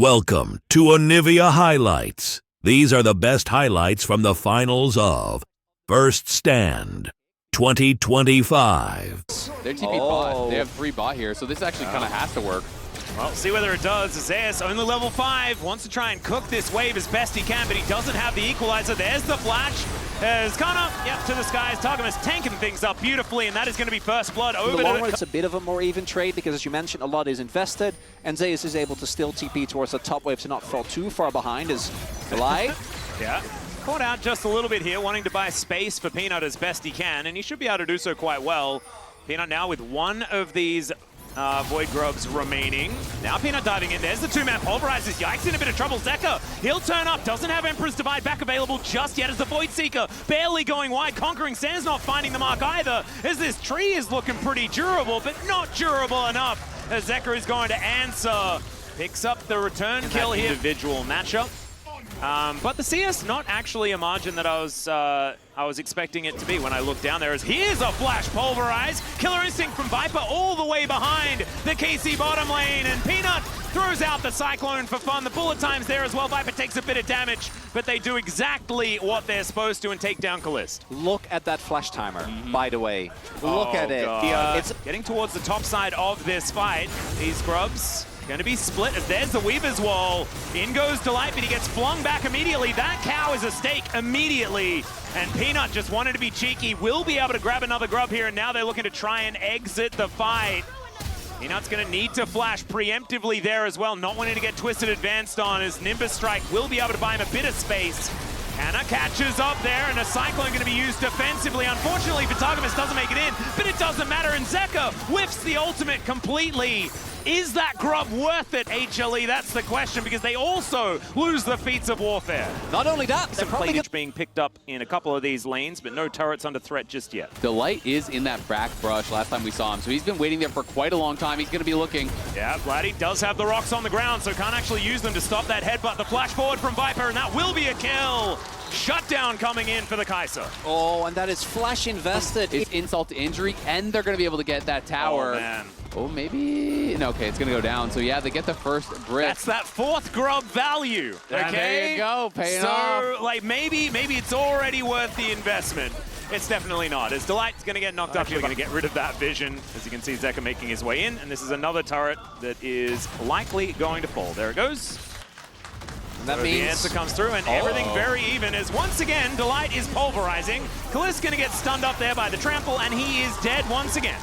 Welcome to Onivia Highlights. These are the best highlights from the finals of First Stand 2025. Their TP bot. They have 3 bot here, so this actually kind of has to work. Well, see whether it does. Zeus, only level 5, wants to try and cook this wave as best he can, but he doesn't have the equalizer. There's the flash. As Connor, to the skies. Targamas tanking things up beautifully, and that is going to be first blood over in the long run. It's a bit of a more even trade because, as you mentioned, a lot is invested, and Zeus is able to still TP towards the top wave to not fall too far behind as Delight. Yeah. Caught out just a little bit here, wanting to buy space for Peanut as best he can, and he should be able to do so quite well. Peanut now with one of these Void Grubs remaining. Now Peanut diving in. There's the 2-man pulverizes. Yikes, in a bit of trouble. Zeka, he'll turn up. Doesn't have Emperor's Divide back available just yet as the Void Seeker barely going wide. Conquering Sands not finding the mark either, as this tree is looking pretty durable, but not durable enough as Zeka is going to answer. Picks up the return kill here. Individual matchup. But the CS not actually a margin that I was expecting it to be when I looked down there. As here's a flash pulverize, Killer Instinct from Viper all the way behind the KC bottom lane, and Peanut throws out the Cyclone for fun. The bullet time's there as well. Viper takes a bit of damage, but they do exactly what they're supposed to and take down Callist. Look at that flash timer, by the way. Look at it. It's getting towards the top side of this fight. These Grubs going to be split as there's the Weaver's Wall. In goes Delight, but he gets flung back immediately. That cow is a stake immediately. And Peanut just wanted to be cheeky. Will be able to grab another Grub here, and now they're looking to try and exit the fight. Peanut's going to need to flash preemptively there as well, not wanting to get twisted advanced on, as Nimbus Strike will be able to buy him a bit of space. Canna catches up there, and a Cyclone going to be used defensively. Unfortunately, Targamas doesn't make it in, but it doesn't matter, and Zeka whiffs the ultimate completely. Is that Grub worth it, HLE? That's the question, because they also lose the feats of warfare. Not only that, some platage being picked up in a couple of these lanes, but no turrets under threat just yet. Delight is in that back brush last time we saw him, so he's been waiting there for quite a long time. He's going to be looking. Yeah, Vladdy does have the rocks on the ground, so can't actually use them to stop that headbutt. The flash forward from Viper, and that will be a kill. Shutdown coming in for the Kai'Sa. Oh, and that is flash invested. It's insult to injury, and they're going to be able to get that tower. Oh, man. Oh, maybe? No, okay, it's going to go down. So, yeah, they get the first brick. That's that 4th Grub value, okay? And there you go, paying off. So, like, maybe it's already worth the investment. It's definitely not, as Delight's going to get knocked up. We're going to get rid of that vision. As you can see, Zeka making his way in, and this is another turret that is likely going to fall. There it goes. That so means the answer comes through, and everything very even, as once again, Delight is pulverizing. Callist going to get stunned up there by the trample, and he is dead once again.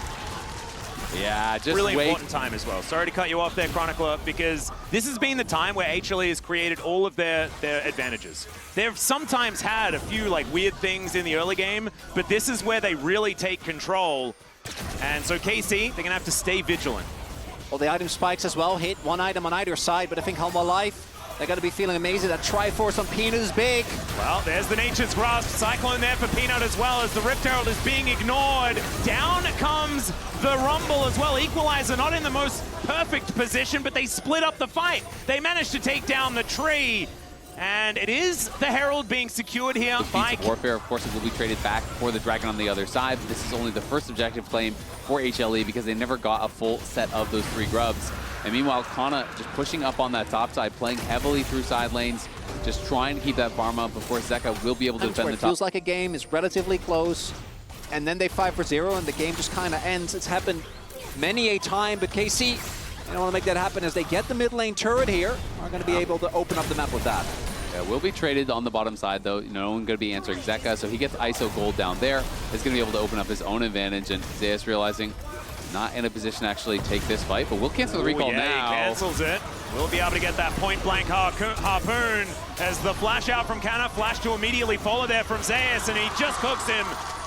Yeah, just really important time as well. Sorry to cut you off there, Chronicler, because this has been the time where HLE has created all of their advantages. They've sometimes had a few like weird things in the early game, but this is where they really take control. And so KC, they're gonna have to stay vigilant. Well, the item spikes as well, hit one item on either side, but I think Hanwha Life, they're going to be feeling amazing. That Triforce on Peanut is big. Well, there's the Nature's Grasp. Cyclone there for Peanut as well, as the Rift Herald is being ignored. Down comes the Rumble as well. Equalizer not in the most perfect position, but they split up the fight. They managed to take down the tree. And it is the Herald being secured here by Warfare. Of course, it will be traded back for the Dragon on the other side. This is only the first objective claim for HLE because they never got a full set of those 3 Grubs. And meanwhile, Kana just pushing up on that top side, playing heavily through side lanes, just trying to keep that farm up before Zeka will be able to defend the top. It feels like a game is relatively close, and then they 5-0, and the game just kind of ends. It's happened many a time, but KC, they don't want to make that happen as they get the mid lane turret here. Are going to be able to open up the map with that. Yeah, will be traded on the bottom side, though. No one going to be answering Zeka, so he gets ISO gold down there. He's going to be able to open up his own advantage, and Zeus realizing not in a position to actually take this fight, but we'll cancel the recall now. He cancels it. We'll be able to get that point-blank harpoon as the flash out from Canna, flash to immediately follow there from Zeus, and he just cooks him.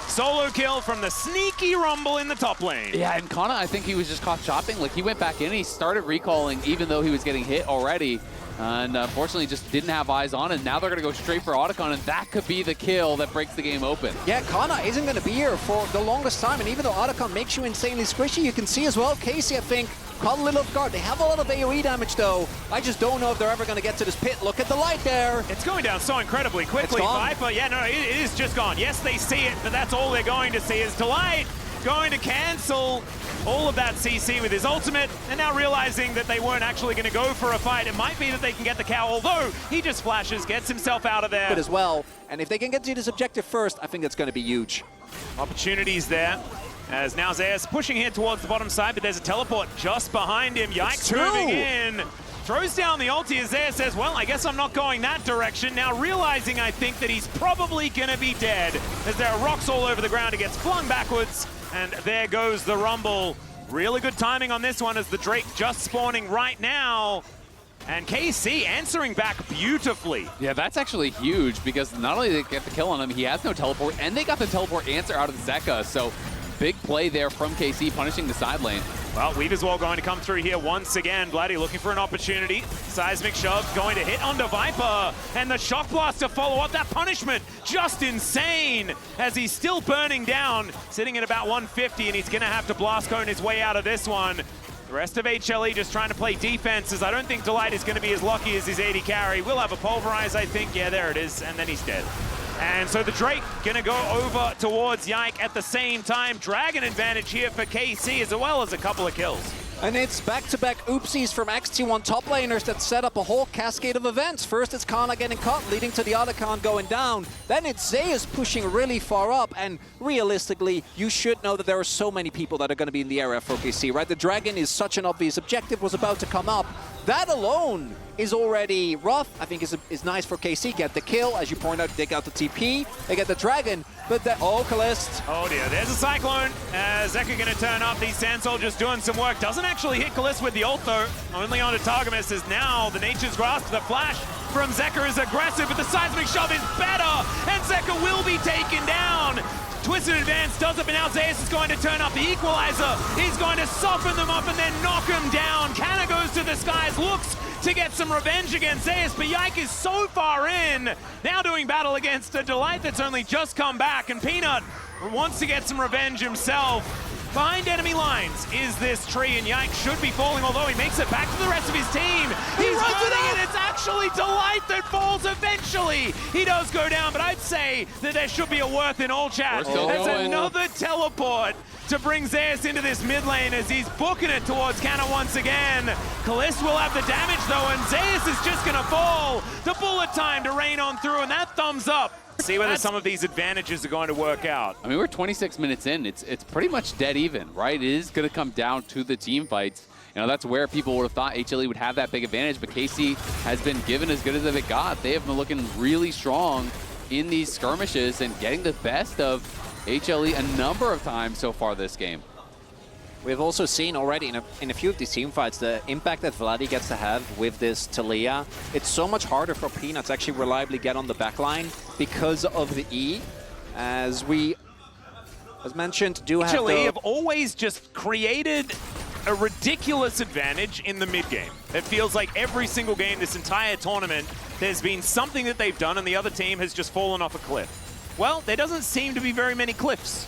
Solo kill from the sneaky Rumble in the top lane. Yeah, and Kana, I think he was just caught chopping. Like, he went back in, he started recalling even though he was getting hit already. And unfortunately just didn't have eyes on it. Now they're going to go straight for Otacon, and that could be the kill that breaks the game open. Yeah, Kana isn't going to be here for the longest time, and even though Otacon makes you insanely squishy, you can see as well, KC, I think, caught a little off guard. They have a lot of AoE damage, though. I just don't know if they're ever going to get to this pit. Look at the light there. It's going down so incredibly quickly. Viper, yeah, no, it is just gone. Yes, they see it, but that's all they're going to see is Delight. going to cancel all of that CC with his ultimate, and now realizing that they weren't actually going to go for a fight. It might be that they can get the cow, although he just flashes, gets himself out of there. But as well, and if they can get to this objective first, I think that's going to be huge. Opportunities there, as now Zeus pushing here towards the bottom side, but there's a teleport just behind him. Yikes, moving in. Throws down the ulti as Zeus says, well, I guess I'm not going that direction. Now realizing, I think, that he's probably going to be dead, as there are rocks all over the ground. He gets flung backwards, and there goes the Rumble. Really good timing on this one, as the Drake just spawning right now. And KC answering back beautifully. Yeah, that's actually huge, because not only did they get the kill on him, he has no teleport, and they got the teleport answer out of Zeka. So big play there from KC, punishing the side lane. Well, Weaver's Wall going to come through here once again. Vladdy looking for an opportunity. Seismic shove going to hit onto Viper. And the Shock Blast to follow up. That punishment just insane, as he's still burning down, sitting at about 150, and he's going to have to blast cone his way out of this one. The rest of HLE just trying to play defenses. I don't think Delight is going to be as lucky as his AD carry. We'll have a Pulverize, I think. Yeah, there it is. And then he's dead. And so the Drake gonna go over towards Yike at the same time. Dragon advantage here for KC, as well as a couple of kills. And it's back-to-back oopsies from XT1 top laners that set up a whole cascade of events. First, it's Kana getting caught, leading to the other Khan going down. Then it's Zeus pushing really far up, and realistically, you should know that there are so many people that are going to be in the area for KC, right? The Dragon is such an obvious objective, was about to come up. That alone is already rough. I think is nice for KC. Get the kill, as you point out, dig out the TP. They get the Dragon, but oh, Kalist. Oh dear, there's a Cyclone. Zeka gonna turn up. These Sand Soldiers doing some work. Doesn't actually hit Kalist with the ult though. Only on Targamas, as now the Nature's Grasp, the flash from Zeka is aggressive, but the Seismic Shove is better, and Zeka will be taken down. Twisted Advance does it, but now Zeus is going to turn up the Equalizer. He's going to soften them up and then knock him down. Canna goes to the skies, looks to get some revenge against Zeus, but Yike is so far in. Now doing battle against a Delight that's only just come back, and Peanut wants to get some revenge himself. Behind enemy lines is this tree, and Yike should be falling, although he makes it back to the rest of his team. He's running, and it's actually Delight that falls eventually. He does go down, but I'd say that there should be a worth in all chat. There's another teleport to bring Zeus into this mid lane, as he's booking it towards Canna once again. Kalist will have the damage though, and Zeus is just gonna fall. The bullet time to rain on through, and that thumbs up. See whether some of these advantages are going to work out. I mean, we're 26 minutes in. It's pretty much dead even, right? It is going to come down to the team fights. You know, that's where people would have thought HLE would have that big advantage, but KC has been given as good as it got. They have been looking really strong in these skirmishes and getting the best of HLE a number of times so far this game. We've also seen already in a few of these team fights the impact that Vladdy gets to have with this Talia. It's so much harder for Peanut to actually reliably get on the backline because of the E. As mentioned, do have HLE have always just created a ridiculous advantage in the mid game. It feels like every single game this entire tournament, there's been something that they've done and the other team has just fallen off a cliff. Well, there doesn't seem to be very many cliffs.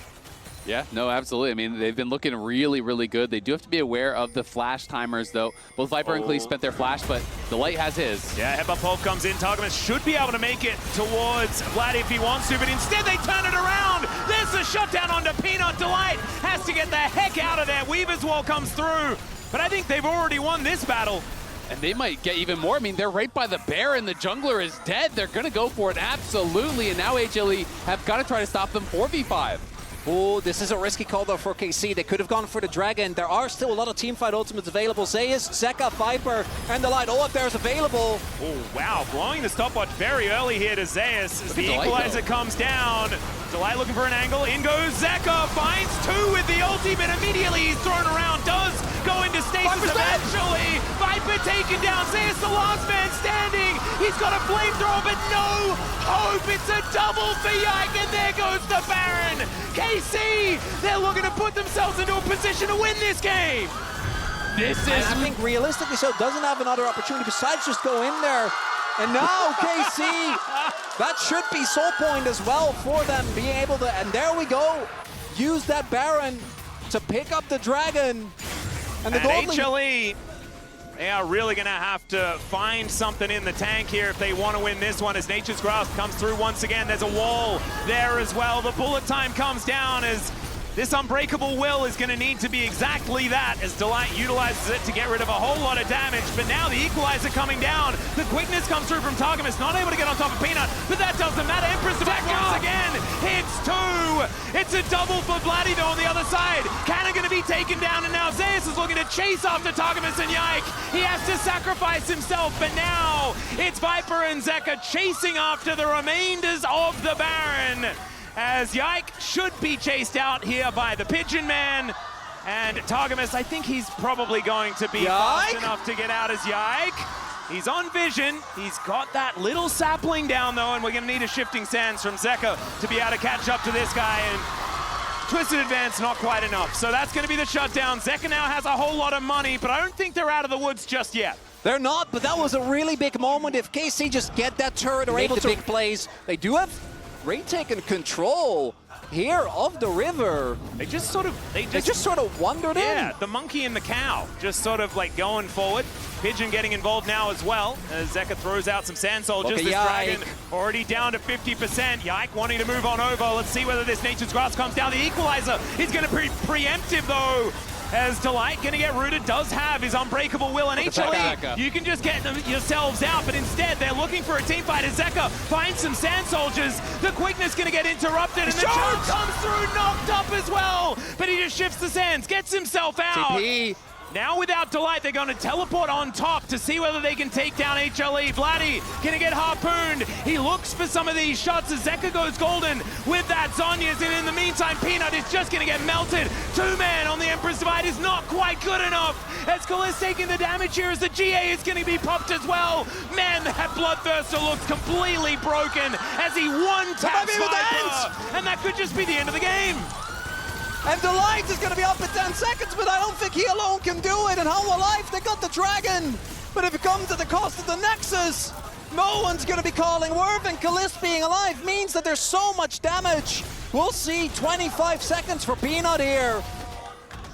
Yeah, no, absolutely. I mean, they've been looking really, really good. They do have to be aware of the flash timers, though. Both Viper and Klee spent their flash, but Delight has his. Yeah, Headbutt Pulp comes in. Targamas should be able to make it towards Vlad if he wants to, but instead they turn it around. There's the shutdown onto Peanut. Delight has to get the heck out of there. Weaver's Wall comes through, but I think they've already won this battle. And they might get even more. I mean, they're right by the bear, and the jungler is dead. They're going to go for it, absolutely. And now HLE have got to try to stop them 4v5. Oh, this is a risky call though for KC. They could have gone for the Dragon. There are still a lot of teamfight ultimates available. Zeus, Zeka, Viper, and Delight all up there is available. Oh, wow. Blowing the stopwatch very early here to Zeus as the Equalizer comes down. Delight looking for an angle. In goes Zeka. Finds two with the ulti, but immediately he's thrown around. Does go into stasis eventually. Viper taken down. Zeus, the last man standing. He's got a flamethrower, but no hope. It's a double for Yike, and there goes the Baron. KC, they're looking to put themselves into a position to win this game. This is... I think realistically so doesn't have another opportunity besides just go in there. And now KC, that should be soul point as well for them being able to, and there we go, use that Baron to pick up the Dragon. And the HLE, they are really going to have to find something in the tank here if they want to win this one, as Nature's Grasp comes through once again. There's a wall there as well. The bullet time comes down as This Unbreakable Will is going to need to be exactly that, as Delight utilizes it to get rid of a whole lot of damage. But now the Equalizer coming down. The quickness comes through from Targamas, not able to get on top of Peanut, but that doesn't matter. Empress Divide once again hits 2. It's a double for Bloody though on the other side. Cannon going to be taken down, and now Zeus is looking to chase after Targamas and Yike. He has to sacrifice himself, but now it's Viper and Zeka chasing after the remainders of the Baron, as Yike should be chased out here by the Pigeon Man. And Targamas, I think he's probably going to be fast enough to get out as Yike. He's on vision. He's got that little sapling down though, and we're going to need a shifting sands from Zeka to be able to catch up to this guy. And Twisted Advance, not quite enough. So that's going to be the shutdown. Zeka now has a whole lot of money, but I don't think they're out of the woods just yet. They're not, but that was a really big moment. If KC just get that turret or able to big plays, they do have taken control here of the river. They just sort of wandered in. Yeah, the monkey and the cow just sort of like going forward. Pigeon getting involved now as well, as Zeka throws out some sand soldiers. This dragon already down to 50%. Yike wanting to move on over. Let's see whether this Nature's Grasp comes down. The Equalizer is going to be preemptive though, as Delight going to get rooted, does have his Unbreakable Will, and HLE, you can just get them yourselves out, but instead they're looking for a team fight as Zeka finds some sand soldiers. The quickness going to get interrupted, and the charge comes through, knocked up as well, but he just shifts the sands, gets himself out. TP. Now without Delight, they're going to teleport on top to see whether they can take down HLE. Vladdy gonna get harpooned. He looks for some of these shots as Zeka goes golden with that Zhonya's, and in the meantime, Peanut is just gonna get melted. Two-man on the Empress Divide is not quite good enough, as Kali's taking the damage here, as the GA is gonna be popped as well. Man, that Bloodthirster looks completely broken as he one-taps Viper, and that could just be the end of the game. And Delight is going to be up in 10 seconds, but I don't think he alone can do it. And Hanwha Life, they got the dragon. But if it comes at the cost of the Nexus, no one's going to be calling Worth, and Kalis being alive means that there's so much damage. We'll see 25 seconds for Peanut here.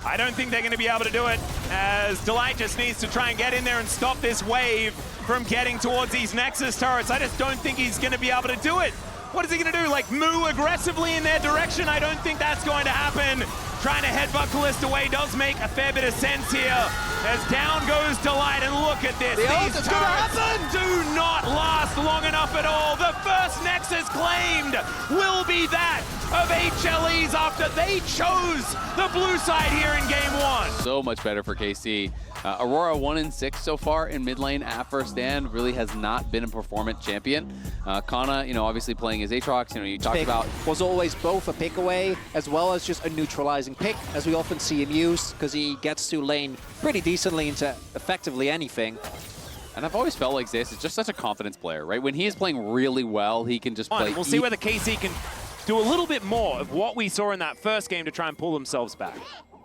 I don't think they're going to be able to do it, as Delight just needs to try and get in there and stop this wave from getting towards these Nexus turrets. I just don't think he's going to be able to do it. What is he going to do? Like, moo aggressively in their direction? I don't think that's going to happen. Trying to headbutt Callista away does make a fair bit of sense here, as down goes Delight, and look at this. These turrets do not last long enough at all. The first Nexus claimed will be that of HLE's after they chose the blue side here in game 1. So much better for KC. Aurora 1-6 so far in mid lane at first stand, really has not been a performant champion. Kana, obviously playing his Aatrox, you talked about. Was always both a pick away as well as just a neutralizing pick, as we often see him use, because he gets to lane pretty decently into effectively anything. And I've always felt like Zeus is just such a confidence player, right? When he is playing really well, he can just play. We'll see whether KC can do a little bit more of what we saw in that first game to try and pull themselves back.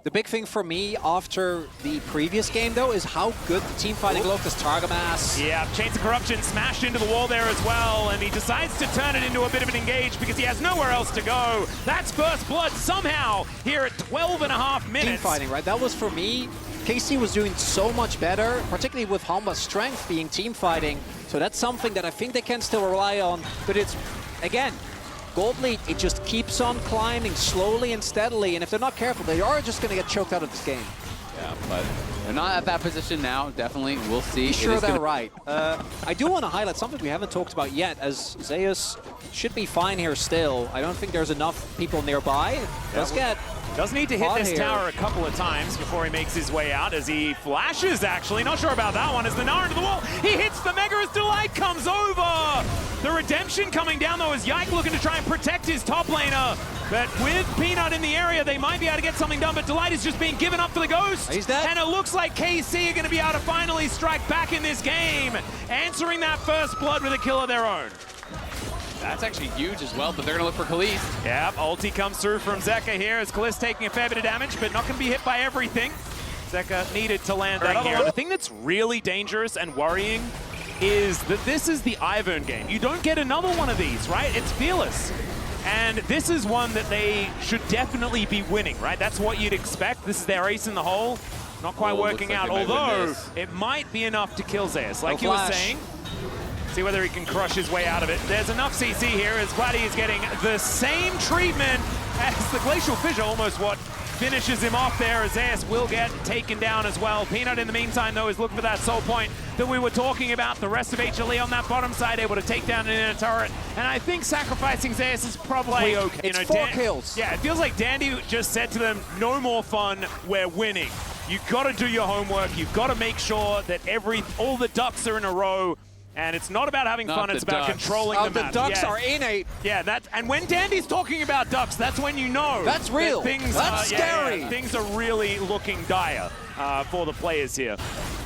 The big thing for me after the previous game, though, is how good the team fighting looked as Targamas. Yeah, Chains of Corruption smashed into the wall there as well, and he decides to turn it into a bit of an engage because he has nowhere else to go. That's first blood somehow here at 12.5 minutes. Team fighting, right? That was, for me, KC was doing so much better, particularly with Hanwha's strength being team fighting. So that's something that I think they can still rely on, but it's, again, Gold Lead, it just keeps on climbing slowly and steadily, and if they're not careful, they are just going to get choked out of this game. Yeah, but they're not at that position now, definitely. We'll see. Be sure they're right. I do want to highlight something we haven't talked about yet, as Zeus should be fine here still. I don't think there's enough people nearby. Does need to hit this tower a couple of times before he makes his way out, as he flashes, actually. Not sure about that one, as the Nara into the wall. He hits the Mega as Delight comes over. The redemption coming down, though, as Yike looking to try and protect his top laner. But with Peanut in the area, they might be able to get something done, but Delight is just being given up for the Ghost. He's dead. And it looks like KC are going to be able to finally strike back in this game, answering that first blood with a kill of their own. That's actually huge as well, but they're going to look for Khalees. Yeah, ulti comes through from Zeka here, as Khalees taking a fair bit of damage, but not going to be hit by everything. Zeka needed to land that here. The thing that's really dangerous and worrying is that this is the Ivern game. You don't get another one of these, right? It's Fearless. And this is one that they should definitely be winning, right? That's what you'd expect. This is their ace in the hole. Not quite working out, although it might be enough to kill Zeus. Like you were saying, see whether he can crush his way out of it. There's enough CC here, as Vladdy is getting the same treatment as the Glacial Fissure almost finishes him off there, as Zeus will get taken down as well. Peanut, in the meantime, though, is looking for that soul point that we were talking about. The rest of HLE on that bottom side able to take down an inner turret. And I think sacrificing Zeus is probably okay. It's 4 kills. Yeah, it feels like Dandy just said to them, no more fun, we're winning. You've got to do your homework. You've got to make sure that all the ducks are in a row. And it's not about having fun, it's about controlling the map. The ducks are innate. Yeah, and when Dandy's talking about ducks, that's when you know. That's real. That's scary. Yeah, things are really looking dire for the players here.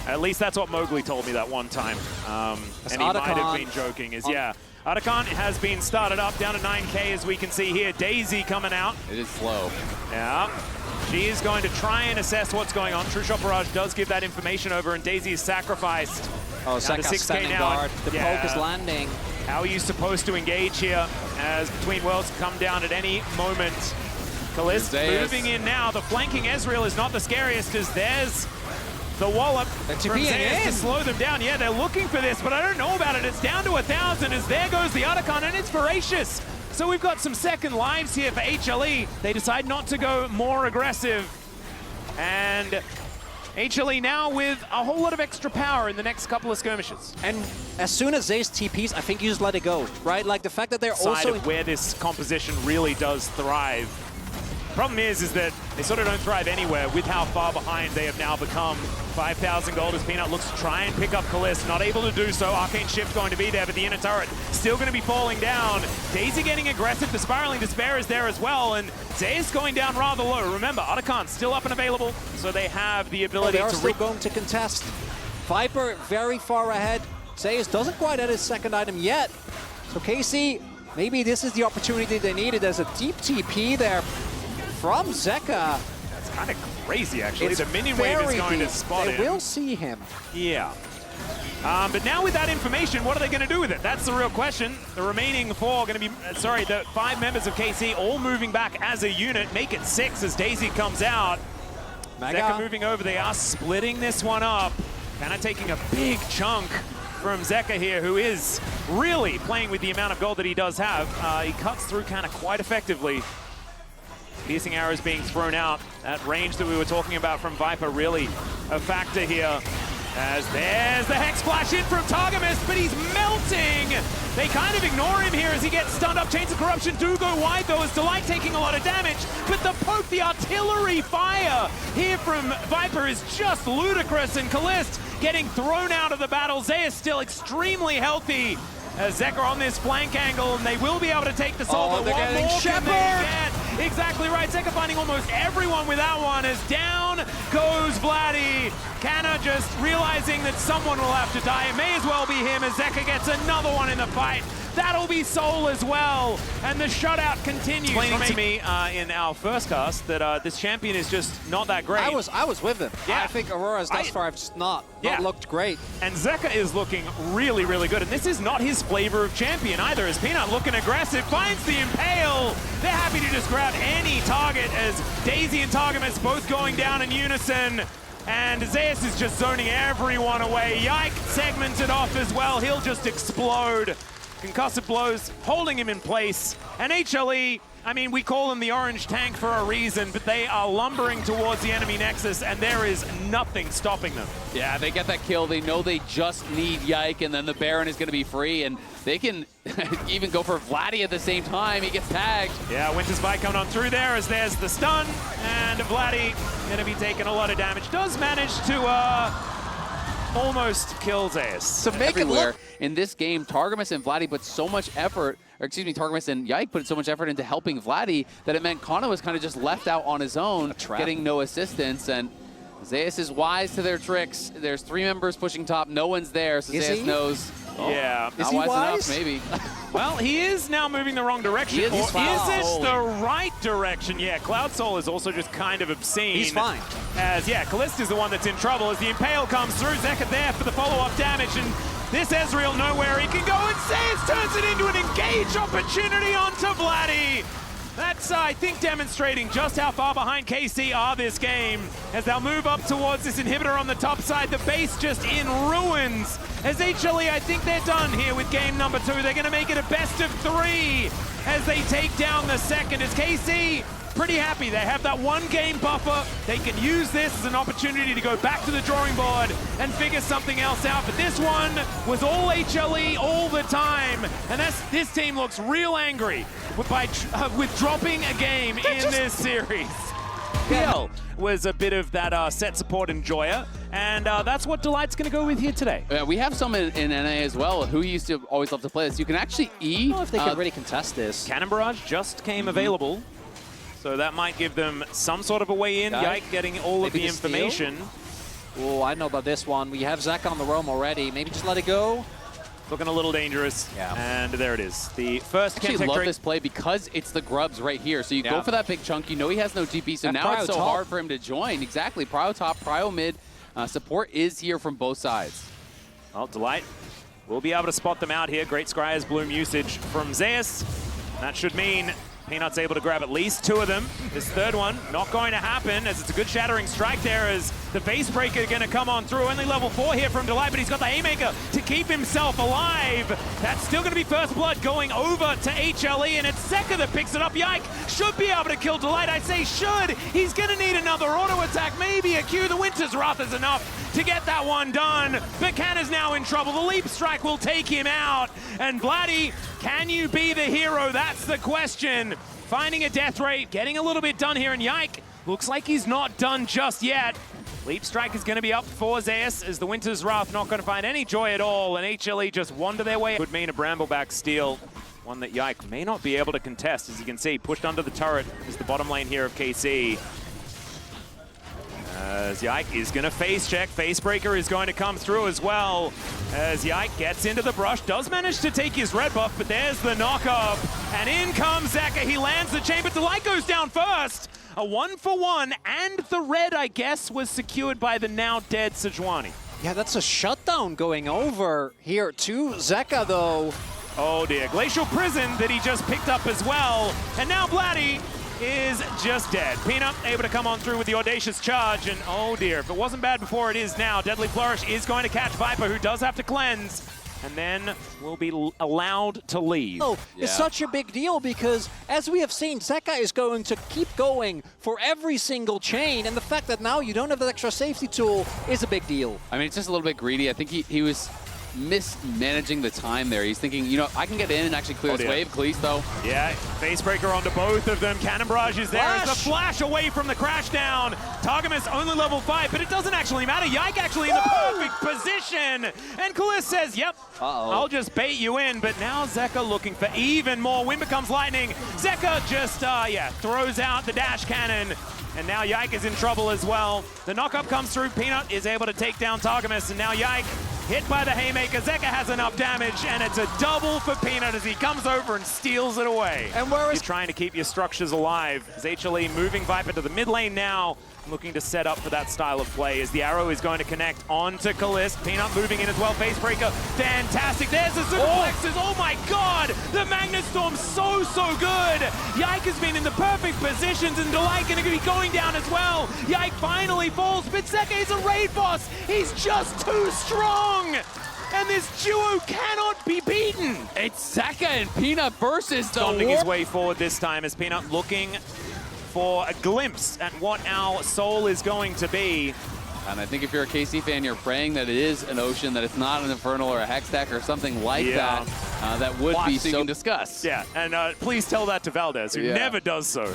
At least that's what Mowgli told me that one time. And he might have been joking. Atakan has been started up down to 9K, as we can see here. Daisy coming out. It is slow. Yeah. She is going to try and assess what's going on. True Shot Barrage does give that information over, and Daisy is sacrificed. Oh, Zeka's standing guard. The poke is landing. How are you supposed to engage here as Between Worlds come down at any moment? Kalist moving in now. The flanking Ezreal is not the scariest, as there's the wallop from Zeus to slow them down. Yeah, they're looking for this, but I don't know about it. It's down to 1,000 as there goes the Otacon, and it's voracious. So we've got some second lives here for HLE. They decide not to go more aggressive. And HLE now with a whole lot of extra power in the next couple of skirmishes. And as soon as Zeus TPs, I think you just let it go, right? Like the fact that they're also of where this composition really does thrive. Problem is that they sort of don't thrive anywhere with how far behind they have now become. 5,000 gold as Peanut looks to try and pick up Kalist, not able to do so. Arcane Shift going to be there, but the inner turret still going to be falling down. Daisy getting aggressive, the Spiraling Despair is there as well, and Zeus going down rather low. Remember, Otacon still up and available, so they have the ability to still going to contest. Viper very far ahead. Zeus doesn't quite have his second item yet. So KC, maybe this is the opportunity they needed. There's a deep TP there from Zeka. That's kind of crazy, actually. The minion wave is going to spot him. They will see him. Yeah. But now with that information, what are they going to do with it? That's the real question. The remaining four going to be, the 5 members of KC all moving back as a unit. Make it 6 as Daisy comes out. Zeka moving over. They are splitting this one up. Kind of taking a big chunk from Zeka here, who is really playing with the amount of gold that he does have. He cuts through kind of quite effectively. Piercing arrows being thrown out. That range that we were talking about from Viper really a factor here. As there's the Hex Flash in from Targamas, but he's melting! They kind of ignore him here as he gets stunned up. Chains of Corruption do go wide though, as Delight taking a lot of damage, but the poke, the artillery fire here from Viper is just ludicrous, and Kalist getting thrown out of the battle. Zeus still extremely healthy. Zeka on this flank angle, and they will be able to take the soul, but one more can they get? Exactly right. Zeka finding almost everyone with that one, as down goes Vladdy. Canna just realizing that someone will have to die. It may as well be him, as Zeka gets another one in the fight. That'll be Soul as well, and the shutout continues. Explaining to me in our first cast that this champion is just not that great. I was with him. Yeah. I think Aurora's thus far have just not looked great. And Zeka is looking really, really good, and this is not his flavor of champion either, as Peanut looking aggressive, finds the Impale. They're happy to just grab any target, as Daisy and Targamas both going down in unison. And Zeus is just zoning everyone away. Yike segmented off as well. He'll just explode. Concussive blows holding him in place. And HLE, I mean, we call them the orange tank for a reason, but they are lumbering towards the enemy nexus, and there is nothing stopping them. Yeah, they get that kill. They know they just need Yike, and then the Baron is going to be free, and they can even go for Vladdy at the same time. He gets tagged. Yeah, Winter's Bite coming on through there, as there's the stun, and Vladdy going to be taking a lot of damage. Does manage to almost kill Zeus. To make it look in this game, Targamas and Vladdy put so much effort, or excuse me, Targamas and Yike put so much effort into helping Vladdy that it meant Kana was kind of just left out on his own, getting no assistance. And Zeus is wise to their tricks. There's 3 members pushing top, no one's there, so Zeus knows. Yeah. Not wise enough, maybe. Well, he is now moving the wrong direction. Is it the right direction? Yeah, Cloud Soul is also just kind of obscene. He's fine. As, Kalist is the one that's in trouble, as the Impale comes through. Zeka there for the follow-up damage, and this Ezreal nowhere he can go, and Zeus turns it into an engage opportunity onto Vladdy. That's, I think, demonstrating just how far behind KC are this game as they'll move up towards this inhibitor on the top side. The base just in ruins. As HLE, I think they're done here with game number 2. They're going to make it a best of 3 as they take down the second. As KC pretty happy. They have that 1 game buffer. They can use this as an opportunity to go back to the drawing board and figure something else out. But this one was all HLE all the time. And this team looks real angry with dropping a game in this series. PL was a bit of that set support enjoyer, and that's what Delight's going to go with here today. We have some in NA as well who used to always love to play this. You can actually E. Well, if they can really contest this. Cannon Barrage just came available, so that might give them some sort of a way in. Yike getting all of the information. Oh, I know about this one. We have Zeka on the roam already. Maybe just let it go. Looking a little dangerous. Yeah. And there it is. The first I actually love this play because it's the grubs right here. So you go for that big chunk. You know he has no TP, so now it's so hard for him to join. Exactly. Prio top, Prio mid. Support is here from both sides. Well, Delight will be able to spot them out here. Great Scryer's Bloom usage from Zeus. That should mean Peanut's able to grab at least 2 of them. This third one not going to happen as it's a good shattering strike there as the base breaker going to come on through. Only level 4 here from Delight, but he's got the haymaker to keep himself alive. That's still going to be first blood going over to HLE, and it's Zeka that picks it up. Yike should be able to kill Delight. I say should. He's going to need another auto attack, maybe a Q. The Winter's Wrath is enough to get that one done. But Can is now in trouble. The leap strike will take him out. And Vladdy, can you be the hero? That's the question. Finding a death rate, getting a little bit done here, and Yike looks like he's not done just yet. Leap strike is going to be up for Zeus as the Winter's Wrath not going to find any joy at all, and HLE just wander their way. Would mean a Brambleback steal, one that Yike may not be able to contest. As you can see, pushed under the turret is the bottom lane here of KC. As Yike is going to face check. Facebreaker is going to come through as well. As Yike gets into the brush, does manage to take his red buff, but there's the knock-up. And in comes Zeka. He lands the chain, but Delight goes down first. A 1-for-1, and the red, I guess, was secured by the now dead Sejuani. Yeah, that's a shutdown going over here to Zeka, though. Oh dear, Glacial Prison that he just picked up as well. And now Vladdy is just dead. Peanut able to come on through with the audacious charge, and oh dear, if it wasn't bad before, it is now. Deadly Flourish is going to catch Viper, who does have to cleanse, and then will be allowed to leave. Oh, it's such a big deal because, as we have seen, Zeka is going to keep going for every single chain, and the fact that now you don't have that extra safety tool is a big deal. I mean, it's just a little bit greedy. I think he was mismanaging the time there. He's thinking, you know, I can get in and actually clear this wave. Kalisto. Yeah, Facebreaker onto both of them. Cannon Barrage is there. It's a flash away from the crash down. Targamas only level 5, but it doesn't actually matter. Yike actually in the perfect position. And Kalis says, yep, I'll just bait you in. But now Zeka looking for even more. Wind becomes lightning. Zeka just, throws out the dash cannon. And now Yike is in trouble as well. The knock-up comes through. Peanut is able to take down Targamas, and now Yike hit by the haymaker. Zeka has enough damage, and it's a double for Peanut as he comes over and steals it away. And where is... You're trying to keep your structures alive. As HLE moving Viper to the mid lane now, looking to set up for that style of play as the arrow is going to connect onto Kalist. Peanut moving in as well. Facebreaker, fantastic. There's the superplexes. Oh my god! The Magnet Storm so good! Yike has been in the perfect positions, and Delight going to be going down as well. Yike finally falls, but Zeka is a raid boss. He's just too strong! And this duo cannot be beaten! It's Zeka and Peanut versus the Stomping his way forward this time as Peanut looking for a glimpse at what our soul is going to be. And I think if you're a KC fan, you're praying that it is an Ocean, that it's not an Infernal or a Hextech or something like that. That would be so discussed. Yeah, and please tell that to Valdez, who never does so.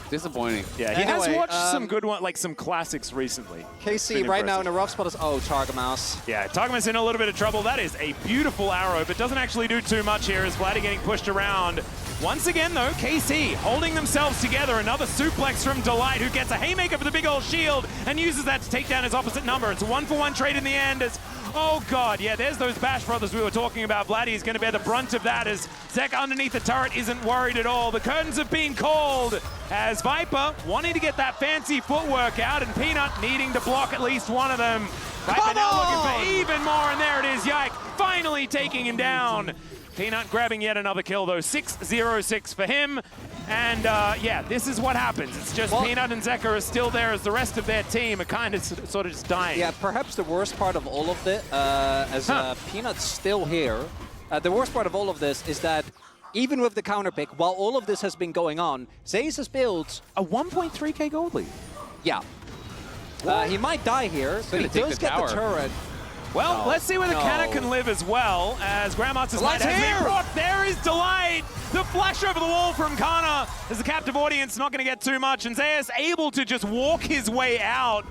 Disappointing. Yeah, he has watched some good ones, like some classics recently. KC right now in a rough spot is, Targamas. Yeah, Targamas in a little bit of trouble. That is a beautiful arrow, but doesn't actually do too much here as Vladdy getting pushed around. Once again, though, KC holding themselves together. Another suplex from Delight, who gets a haymaker for the big old shield and uses that to take down his opposite number. It's a 1-for-1 trade in the end as, oh god, yeah, there's those Bash Brothers we were talking about. Vladdy is going to bear the brunt of that as Zeka underneath the turret isn't worried at all. The curtains have been called as Viper wanting to get that fancy footwork out and Peanut needing to block at least one of them. Viper now looking for even more, and there it is, Yike finally taking him down. Peanut grabbing yet another kill, though. 6-0-6 for him. And yeah, this is what happens. It's just Peanut and Zeka are still there as the rest of their team are kind of sort of just dying. Yeah, perhaps the worst part of all of this, Peanut's still here, the worst part of all of this is that even with the counter pick, while all of this has been going on, Zayas has built a 1.3k gold lead. Yeah. He might die here, but he does get the turret. Well, let's see whether Canna can live as well as Grandmaster's Light has been brought. There is Delight! The flash over the wall from Kana as the captive audience not going to get too much, and Zayas able to just walk his way out.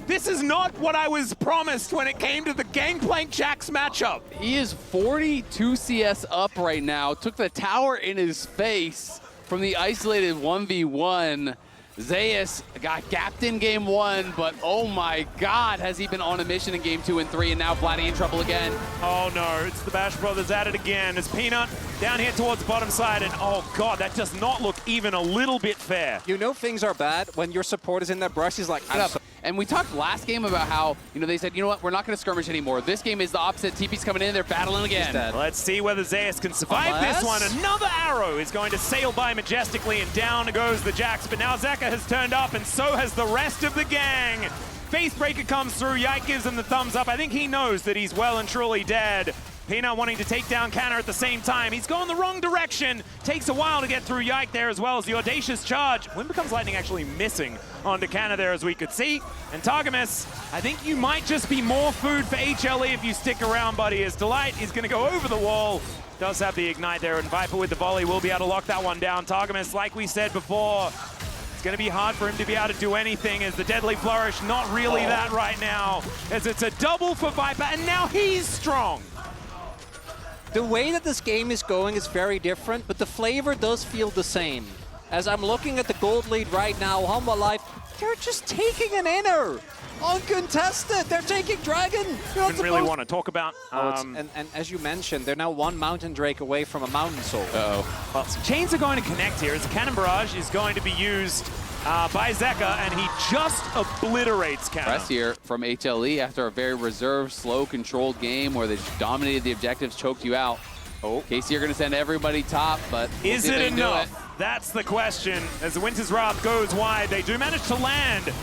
This is not what I was promised when it came to the Gangplank Jax matchup. He is 42 CS up right now, took the tower in his face from the isolated 1v1. Zayas got gapped in game 1, but oh my god, has he been on a mission in game 2 and 3, and now Vladdy in trouble again. Oh no, it's the Bash Brothers at it again. As Peanut down here towards the bottom side, and oh god, that does not look even a little bit fair. You know things are bad when your support is in that brush. He's like, and we talked last game about how, they said, you know what, we're not going to skirmish anymore. This game is the opposite. TP's coming in, they're battling again. Let's see whether Zayas can survive this one. Another arrow is going to sail by majestically, and down goes the Jax. But now Zeka has turned up, and so has the rest of the gang. Facebreaker comes through. Yike gives him the thumbs up. I think he knows that he's well and truly dead. Peanut wanting to take down Canna at the same time. He's going the wrong direction. Takes a while to get through Yike there as well as the audacious charge. Wind Becomes Lightning actually missing onto Canna there as we could see. And Targamas, I think you might just be more food for HLE if you stick around, buddy, as Delight is going to go over the wall. Does have the ignite there, and Viper with the volley will be able to lock that one down. Targamas, like we said before, it's going to be hard for him to be able to do anything as the Deadly Flourish, not really that right now, as it's a double for Viper, and now he's strong. The way that this game is going is very different, but the flavor does feel the same. As I'm looking at the gold lead right now, Hanwha Life, they're just taking an inner. Uncontested, they're taking Dragon. Didn't really want to talk about. And as you mentioned, they're now one Mountain Drake away from a Mountain Soul. Uh-oh. Well, some chains are going to connect here as the Cannon Barrage is going to be used by Zeka, and he just obliterates Canna. Press here from HLE after a very reserved, slow, controlled game where they just dominated the objectives, choked you out. Oh, KC are going to send everybody top, but is it enough? That's the question. As the Winter's Wrath goes wide, they do manage to land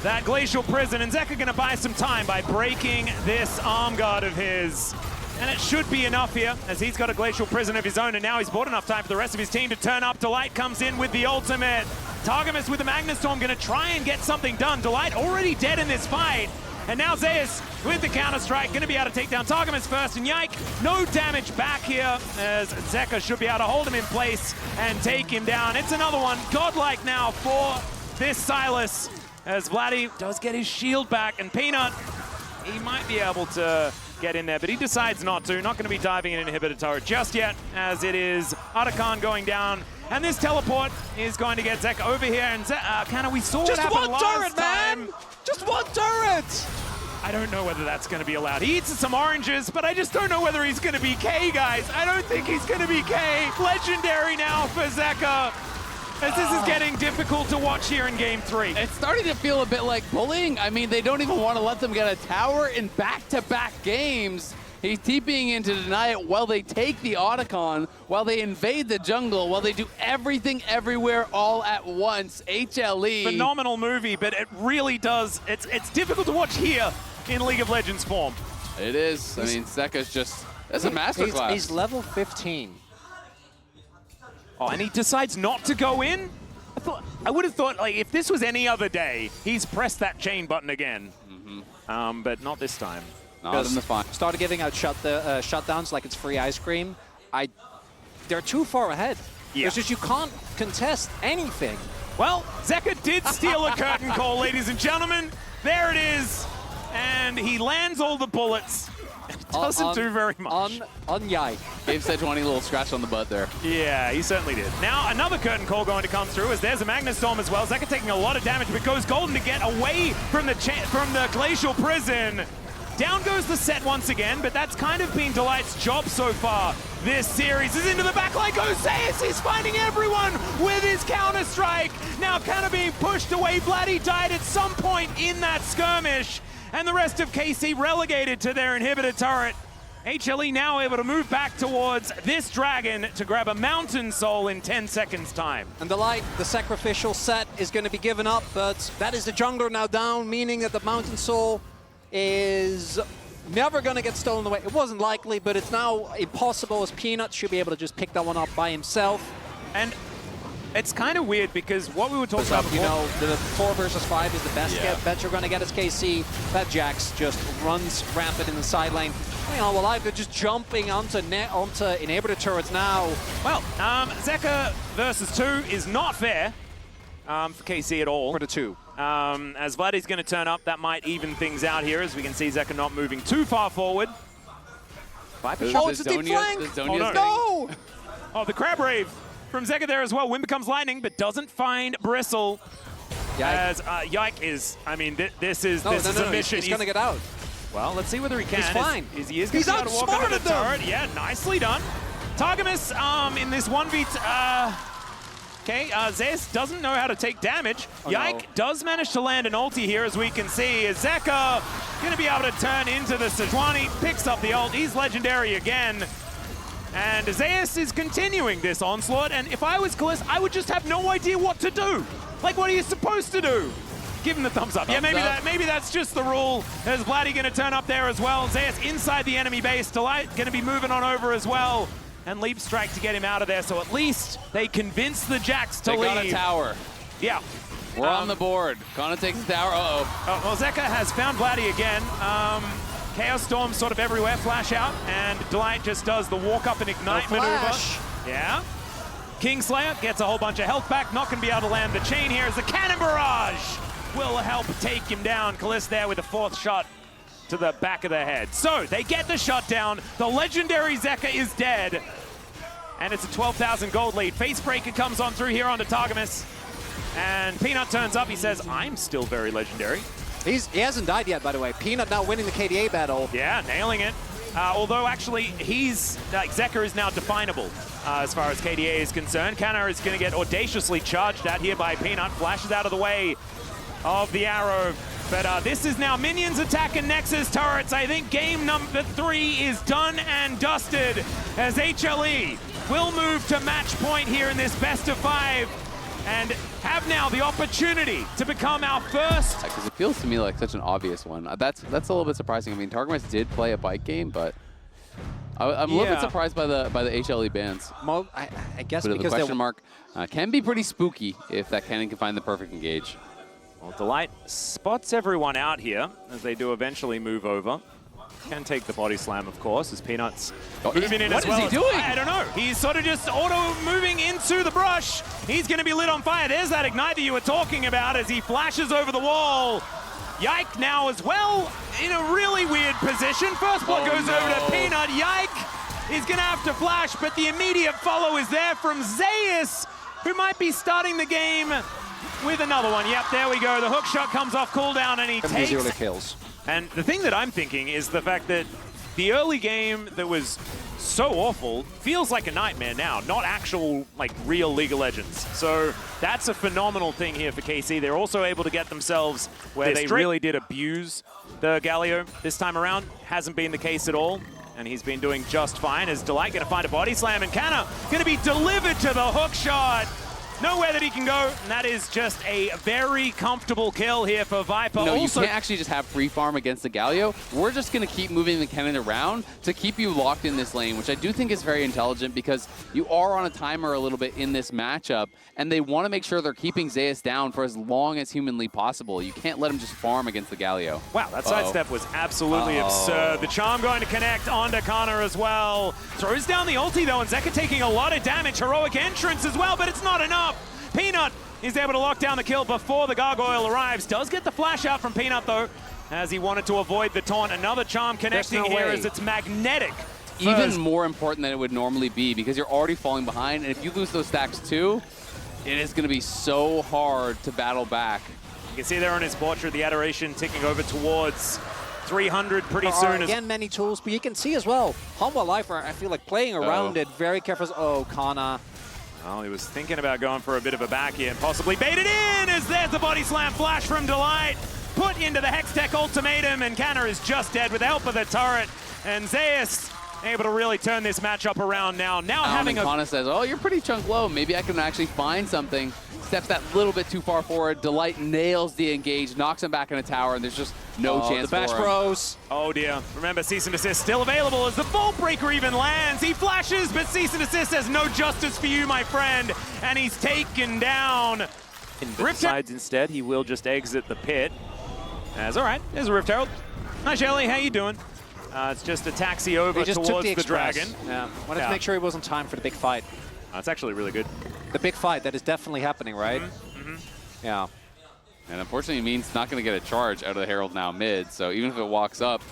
that Glacial Prison, and Zeka going to buy some time by breaking this arm guard of his. And it should be enough here, as he's got a Glacial Prison of his own, and now he's bought enough time for the rest of his team to turn up. Delight comes in with the ultimate. Targamas with the Magnustorm going to try and get something done. Delight already dead in this fight. And now Zayas with the counter-strike, going to be able to take down Targamas first. And Yike, no damage back here, as Zeka should be able to hold him in place and take him down. It's another one, godlike now for this Silas, as Vladdy does get his shield back. And Peanut, he might be able to get in there, but he decides not to. Not going to be diving in an inhibitor turret just yet, as it is Atakan going down. And this teleport is going to get Zeka over here. And Canna, we saw what happened last time. Man! Just one turret! I don't know whether that's going to be allowed. He eats some oranges, but I just don't know whether he's going to be K, guys. I don't think he's going to be K. Legendary now for Zeka, as this is getting difficult to watch here in Game 3. It's starting to feel a bit like bullying. I mean, they don't even want to let them get a tower in back-to-back games. He's TPing in to deny it while they take the Otacon, while they invade the jungle, while they do everything everywhere all at once. HLE. Phenomenal movie, but it really does. It's difficult to watch here in League of Legends form. It is. I mean, Zeka's just, that's a masterclass. He's level 15. Oh, and he decides not to go in? I would have thought, like, if this was any other day, he's pressed that chain button again. But not this time. Not in the fun. Started giving out shutdowns like it's free ice cream. They're too far ahead. Yeah. It's just you can't contest anything. Well, Zeka did steal a curtain call, ladies and gentlemen. There it is. And he lands all the bullets. Doesn't do very much. On Yike. Gave Sejuani a little scratch on the butt there. Yeah, he certainly did. Now another curtain call going to come through, as there's a Magnustorm as well. Zeka taking a lot of damage, but goes golden to get away from the Glacial Prison. Down goes the set once again, but that's kind of been Delight's job so far this series. Is into the backline, goes Zayas, he's finding everyone with his counter-strike. Now kind of being pushed away. Vladdy died at some point in that skirmish, and the rest of KC relegated to their inhibitor turret. HLE now able to move back towards this dragon to grab a Mountain Soul in 10 seconds time. And the sacrificial set is going to be given up, but that is the jungler now down, meaning that the Mountain Soul is never going to get stolen away. It wasn't likely, but it's now impossible, as Peanut should be able to just pick that one up by himself. And it's kind of weird because what we were talking about before, you know, the 4 versus 5 is the best bet you're going to get as KC. That Jax just runs rampant in the side lane. You know, well, they're just jumping onto inhibitor turrets now. Well, Zeka versus 2 is not fair for KC at all. For the 2. As Vladdy's going to turn up, that might even things out here, as we can see Zeka not moving too far forward. Oh, it's a deep flank! Oh, No! Oh, the Crab Rave from Zeka there as well. Wind becomes lightning, but doesn't find Bristle. Yike. As Yike is, I mean, this is a mission. He's going to get out. Well, let's see whether he can. He's fine. He is going to be able to walk under the turret. Yeah, nicely done. Targamas in this 1v... Okay, Zeus doesn't know how to take damage. Yike does manage to land an ulti here, as we can see. Is Zeka going to be able to turn into the Sejuani, picks up the ult. He's legendary again. And Zeus is continuing this onslaught. And if I was Kalista, I would just have no idea what to do. Like, what are you supposed to do? Give him the thumbs up. Maybe that's just the rule. There's Vladdy going to turn up there as well. Zeus inside the enemy base. Delight going to be moving on over as well. And Leap Strike to get him out of there. So at least they convince the Jax to leave. They got a tower. Yeah. We're on the board. Kana takes the tower. Well, Zeka has found Vladdy again. Chaos Storm sort of everywhere. Flash out. And Delight just does the walk up and ignite maneuver. Yeah. Kingslayer gets a whole bunch of health back. Not going to be able to land the chain here as the Cannon Barrage will help take him down. Kalista there with a 4th shot to the back of the head. So they get the shutdown. The legendary Zeka is dead. And it's a 12,000 gold lead. Facebreaker comes on through here onto Targamas. And Peanut turns up. He says, I'm still very legendary. He hasn't died yet, by the way. Peanut now winning the KDA battle. Yeah, nailing it. Although actually, Zeka is now definable as far as KDA is concerned. Kana is going to get audaciously charged at here by Peanut. Flashes out of the way of the arrow. But this is now minions attacking Nexus turrets. I think game number 3 is done and dusted as HLE will move to match point here in this best of 5 and have now the opportunity to become our first. Because it feels to me like such an obvious one. That's a little bit surprising. I mean, Targamas did play a bike game, but I'm a little bit surprised by the HLE bans. Well, I guess but because the question mark can be pretty spooky if that cannon can find the perfect engage. Well, Delight spots everyone out here as they do eventually move over. Can take the body slam, of course, as Peanut's moving in as well. What is he doing? I don't know. He's sort of just auto-moving into the brush. He's going to be lit on fire. There's that ignite that you were talking about as he flashes over the wall. Yike now as well in a really weird position. First blood goes over to Peanut. Yike is going to have to flash, but the immediate follow is there from Zeus, who might be starting the game with another one. Yep, there we go. The hook shot comes off cooldown and he takes early kills. And the thing that I'm thinking is the fact that the early game that was so awful feels like a nightmare now, not actual, like, real League of Legends. So that's a phenomenal thing here for KC. They're also able to get themselves where they really did abuse the Galio this time around. Hasn't been the case at all. And he's been doing just fine as Delight going to find a body slam, and Kana going to be delivered to the hook shot. Nowhere that he can go, and that is just a very comfortable kill here for Viper. No, you can't actually just have free farm against the Galio. We're just going to keep moving the cannon around to keep you locked in this lane, which I do think is very intelligent because you are on a timer a little bit in this matchup, and they want to make sure they're keeping Zeus down for as long as humanly possible. You can't let him just farm against the Galio. Wow, that sidestep was absolutely absurd. The charm going to connect onto Kana as well. Throws down the ulti though, and Zeka taking a lot of damage. Heroic entrance as well, but it's not enough. Peanut is able to lock down the kill before the gargoyle arrives. Does get the flash out from Peanut though, as he wanted to avoid the taunt. Another charm connecting here as it's magnetic. Even more important than it would normally be because you're already falling behind, and if you lose those stacks too, it is going to be so hard to battle back. You can see there on his portrait the adoration ticking over towards 300 pretty soon. Again, many tools, but you can see as well, Hanwha Lifer, I feel like playing around it very careful. Oh, Kana. Well, he was thinking about going for a bit of a back here and possibly baited in as there's the body slam flash from Delight. Put into the Hextech ultimatum, and Kana is just dead with the help of the turret. And Zeus able to really turn this matchup around now. Now having a... Kana says, oh, you're pretty chunk low. Maybe I can actually find something. Steps that little bit too far forward. Delight nails the engage, knocks him back in a tower, and there's just no chance the Bash for him. Bros. Oh dear. Remember, cease and desist still available as the Vault Breaker even lands. He flashes, but cease and desist says no justice for you, my friend. And he's taken down. Decides instead he will just exit the pit. As all right, there's a Rift Herald. Hi Shelly, how you doing? It's just a taxi over towards the dragon. Yeah, wanted to make sure he wasn't time for the big fight. That's actually really good. The big fight that is definitely happening, right? Yeah. And unfortunately, it means it's not going to get a charge out of the Herald now mid. So even if it walks up,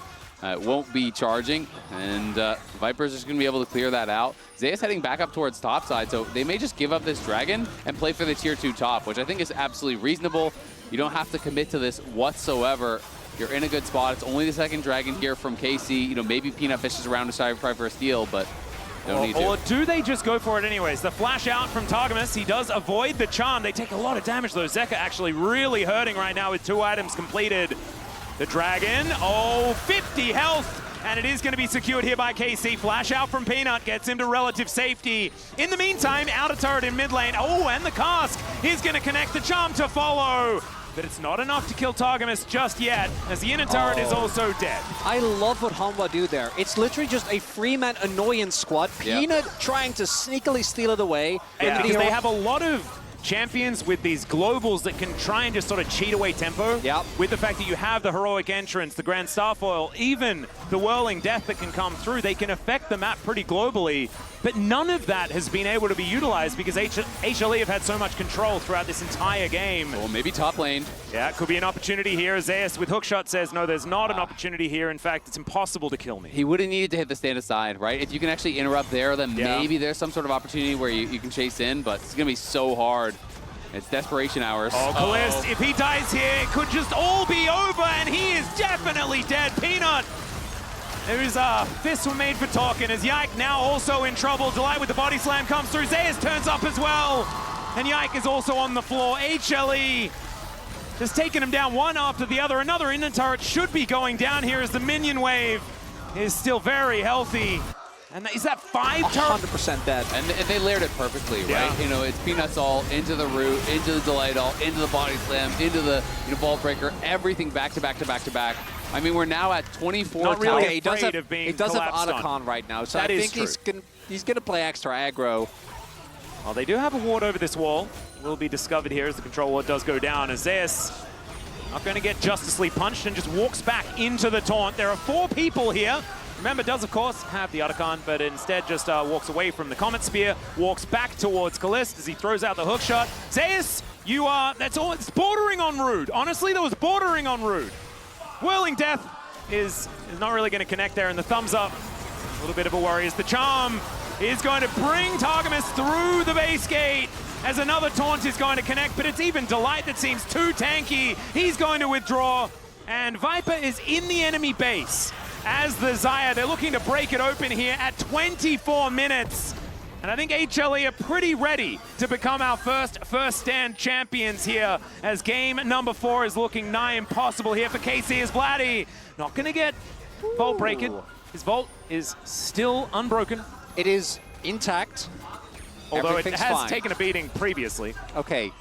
it won't be charging. And Viper's just going to be able to clear that out. Zeus heading back up towards topside, so they may just give up this dragon and play for the tier 2 top, which I think is absolutely reasonable. You don't have to commit to this whatsoever. You're in a good spot. It's only the second dragon here from KC. You know, maybe Peanut fishes around to try for a steal, but don't need to. Or do they just go for it anyways? The flash out from Targamas. He does avoid the charm. They take a lot of damage, though. Zeka actually really hurting right now with 2 items completed. The dragon, 50 health. And it is going to be secured here by KC. Flash out from Peanut gets him to relative safety. In the meantime, outer turret in mid lane. Oh, and the cask is going to connect the charm to follow. But it's not enough to kill Targamas just yet, as the inner turret is also dead. I love what Hanwha do there. It's literally just a free-man annoyance squad. Peanut trying to sneakily steal it away. Yeah, because they have a lot of champions with these globals that can try and just sort of cheat away tempo. With the fact that you have the heroic entrance, the Grand Starfoil, even the whirling death that can come through, they can affect the map pretty globally. But none of that has been able to be utilized because HLE have had so much control throughout this entire game. Or maybe top lane. Yeah, it could be an opportunity here. Zeus with hookshot says, no, there's not an opportunity here. In fact, it's impossible to kill me. He would have needed to hit the stand aside, right? If you can actually interrupt there, then maybe there's some sort of opportunity where you can chase in, but it's going to be so hard. It's desperation hours. Oh, Kalist, if he dies here, it could just all be over, and he is definitely dead. Peanut. There's fists were made for talking as Yike now also in trouble. Delight with the body slam comes through. Zeus turns up as well. And Yike is also on the floor. HLE just taking him down one after the other. Another inner turret should be going down here as the minion wave is still very healthy. And is that 5 turrets? 100% dead. And they layered it perfectly, right? You know, it's Peanuts all into the root, into the Delight all, into the body slam, into the Vault Breaker, everything back to back to back to back. I mean, we're now at 24 Not really towers. He does have collapsed Otacon right now, so That I is think he's gonna play extra aggro. Well, they do have a ward over this wall. Will be discovered here as the control ward does go down. As Zeus not going to get Justice League punched and just walks back into the taunt. There are 4 people here. Remember, does of course have the Otacon, but instead just walks away from the Comet Spear, walks back towards Kalist as he throws out the hook shot. Zeus, you are, that's all, it's bordering on rude. Honestly, that was bordering on rude. Whirling Death is not really going to connect there, and the thumbs up, a little bit of a worry as the charm is going to bring Targamas through the base gate as another taunt is going to connect, but it's even Delight that seems too tanky. He's going to withdraw, and Viper is in the enemy base as the Xayah. They're looking to break it open here at 24 minutes. And I think HLE are pretty ready to become our first stand champions here, as game number 4 is looking nigh impossible here for KC as Vladdy not going to get Vault Breaking. His Vault is still unbroken. It is intact. Although it has taken a beating previously. Okay,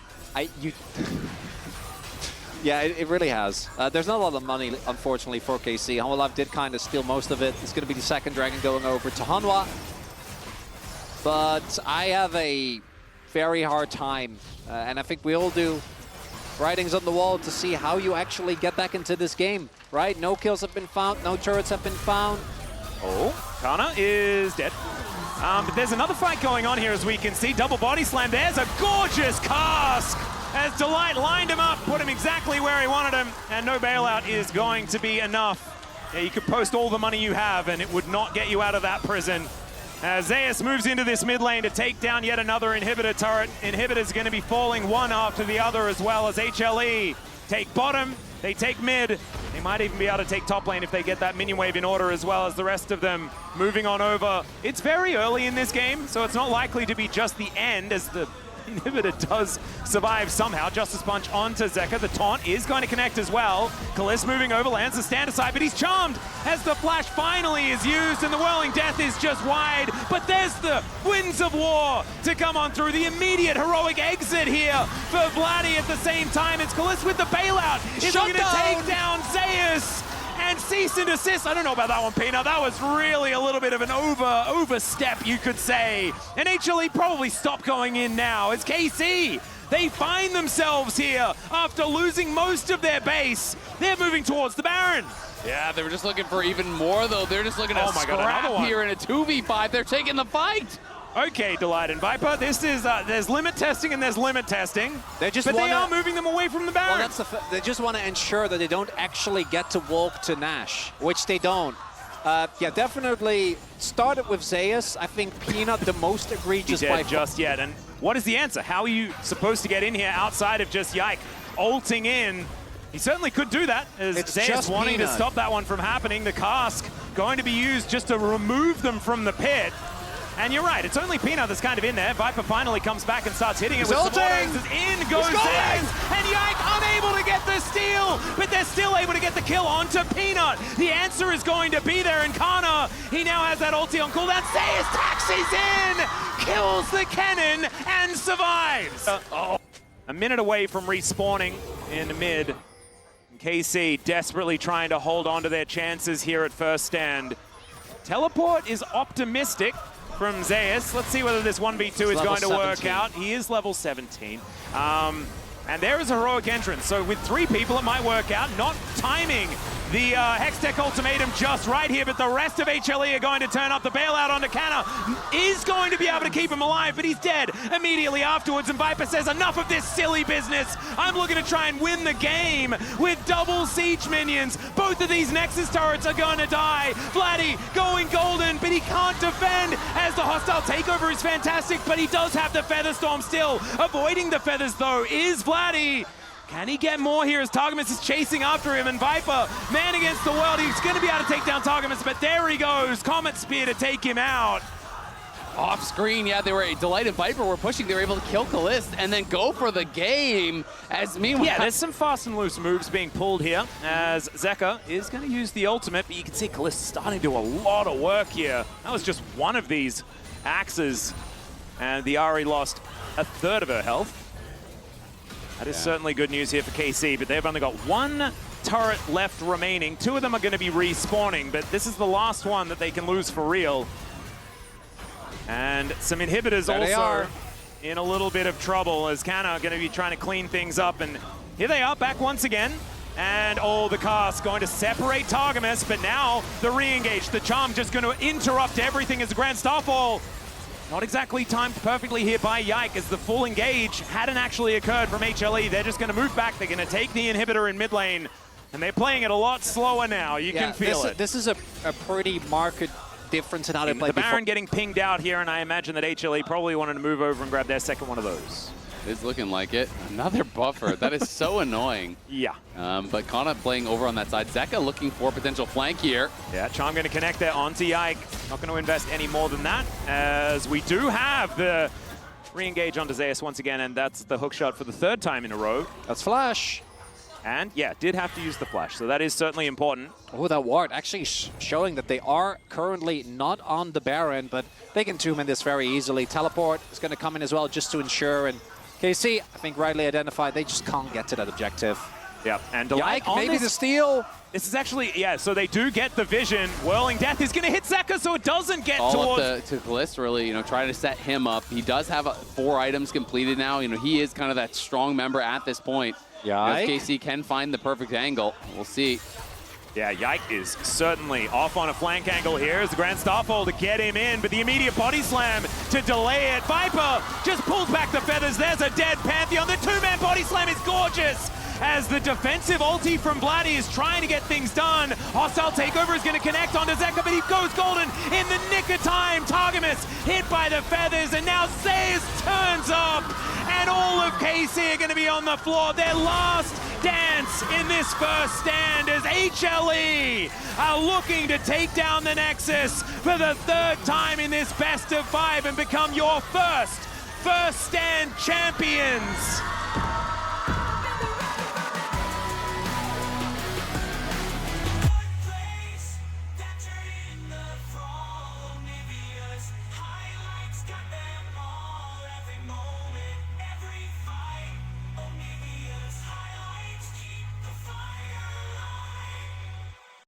yeah, it really has. There's not a lot of money, unfortunately, for KC. Hanwha did kind of steal most of it. It's going to be the second dragon going over to Hanwha. But I have a very hard time, and I think we all do, writings on the wall to see how you actually get back into this game, right? No kills have been found, no turrets have been found. Oh, Kana is dead. But there's another fight going on here, as we can see. Double body slam. There's a gorgeous cask as Delight lined him up, put him exactly where he wanted him, and no bailout is going to be enough. Yeah, you could post all the money you have, and it would not get you out of that prison. As Zeus moves into this mid lane to take down yet another inhibitor turret. Inhibitor's going to be falling one after the other, as well as HLE take bottom, they take mid. They might even be able to take top lane if they get that minion wave in order, as well as the rest of them moving on over. It's very early in this game, so it's not likely to be just the end, as the Inhibitor does survive somehow. Justice Punch onto Zeka. The taunt is going to connect as well. Kaliss moving over, lands the stand aside, but he's charmed as the flash finally is used, and the Whirling Death is just wide. But there's the Winds of War to come on through. The immediate heroic exit here for Vladdy at the same time. It's Kaliss with the bailout. Is going to take down Zeus. And cease and desist. I don't know about that one, Peanut. That was really a little bit of an overstep, you could say. And HLE probably stop going in now. It's KC. They find themselves here after losing most of their base. They're moving towards the Baron. Yeah, they were just looking for even more, though. They're just looking to scrap here in a 2v5. They're taking the fight. Okay, Delight and Viper, this is, there's limit testing and there's limit testing. They are moving them away from the Baron. Well, they just want to ensure that they don't actually get to walk to Nash, which they don't. Yeah, definitely started with Zeus. I think Peanut the most egregious by just yet. And what is the answer? How are you supposed to get in here outside of just Yike ulting in? He certainly could do that, as Zeus wanting to stop that one from happening. The cask going to be used just to remove them from the pit. And you're right, it's only Peanut that's kind of in there. Viper finally comes back and starts hitting it with some orders. In goes Zeus, and Yike unable to get the steal, but they're still able to get the kill onto Peanut. The answer is going to be there, and Kana, he now has that ulti on cooldown. Zeus taxis in, kills the cannon, and survives. A minute away from respawning in the mid. KC desperately trying to hold on to their chances here at first stand. Teleport is optimistic from Zeus. Let's see whether this 1v2 is going to work out. He is level 17. And there is a heroic entrance. So with 3 people, it might work out. Not timing the Hextech ultimatum just right here, but the rest of HLE are going to turn up. The bailout onto Kana is going to be able to keep him alive, but he's dead immediately afterwards. And Viper says, enough of this silly business. I'm looking to try and win the game with double siege minions. Both of these Nexus turrets are going to die. Vladdy going golden, but he can't defend as the hostile takeover is fantastic, but he does have the Feather Storm still. Avoiding the feathers, though, is Vladdy. Can he get more here as Targamas is chasing after him, and Viper, man against the world, he's going to be able to take down Targamas, but there he goes, Comet Spear to take him out. Off screen, yeah, they were Delight and Viper were pushing. They were able to kill Kaliss and then go for the game. As meanwhile, yeah, there's some fast and loose moves being pulled here as Zeka is going to use the ultimate, but you can see Kaliss starting to do a lot of work here. That was just one of these axes, and the Ahri lost a third of her health. That is certainly good news here for KC, but they've only got 1 turret left remaining. 2 of them are going to be respawning, but this is the last one that they can lose for real. And some inhibitors also in a little bit of trouble as Kana are going to be trying to clean things up. And here they are back once again. And the cast going to separate Targamas, but now the re-engage. The charm just going to interrupt everything as the Grand Starfall. Not exactly timed perfectly here by Yike as the full engage hadn't actually occurred from HLE. They're just going to move back. They're going to take the inhibitor in mid lane. And they're playing it a lot slower now. You can feel it. This is a pretty marked difference in how they play. The Baron getting pinged out here, and I imagine that HLE probably wanted to move over and grab their second one of those. It's looking like it. Another buffer. That is so annoying. Yeah. But Kana playing over on that side. Zeka looking for a potential flank here. Yeah, Charm going to connect there onto Yike. Not going to invest any more than that, as we do have the re-engage onto Zeus once again, and that's the hook shot for the 3rd time in a row. That's flash. And yeah, did have to use the flash, so that is certainly important. Oh, that ward actually showing that they are currently not on the Baron, but they can tomb in this very easily. Teleport is going to come in as well just to ensure, and KC, I think rightly identified, they just can't get to that objective. Yeah, and Delight on maybe the steal. This is actually, yeah, so they do get the vision. Whirling Death is going to hit Zeka, so it doesn't get towards... to Kaliss, really, trying to set him up. He does have 4 items completed now. He is kind of that strong member at this point. Yeah, KC can find the perfect angle. We'll see. Yeah, Yike is certainly off on a flank angle here as the Grand Starfall to get him in, but the immediate body slam to delay it. Viper just pulls back the feathers. There's a dead Pantheon. The 2-man body slam is gorgeous as the defensive ulti from Vladdy is trying to get things done. Hostile takeover is going to connect onto Zeka, but he goes golden in the nick of time. Targamas hit by the feathers, and now Zeus turns up, and all of KC are going to be on the floor. Their last dance in this first stand as HLE are looking to take down the Nexus for the 3rd time in this best of 5 and become your first First Stand champions.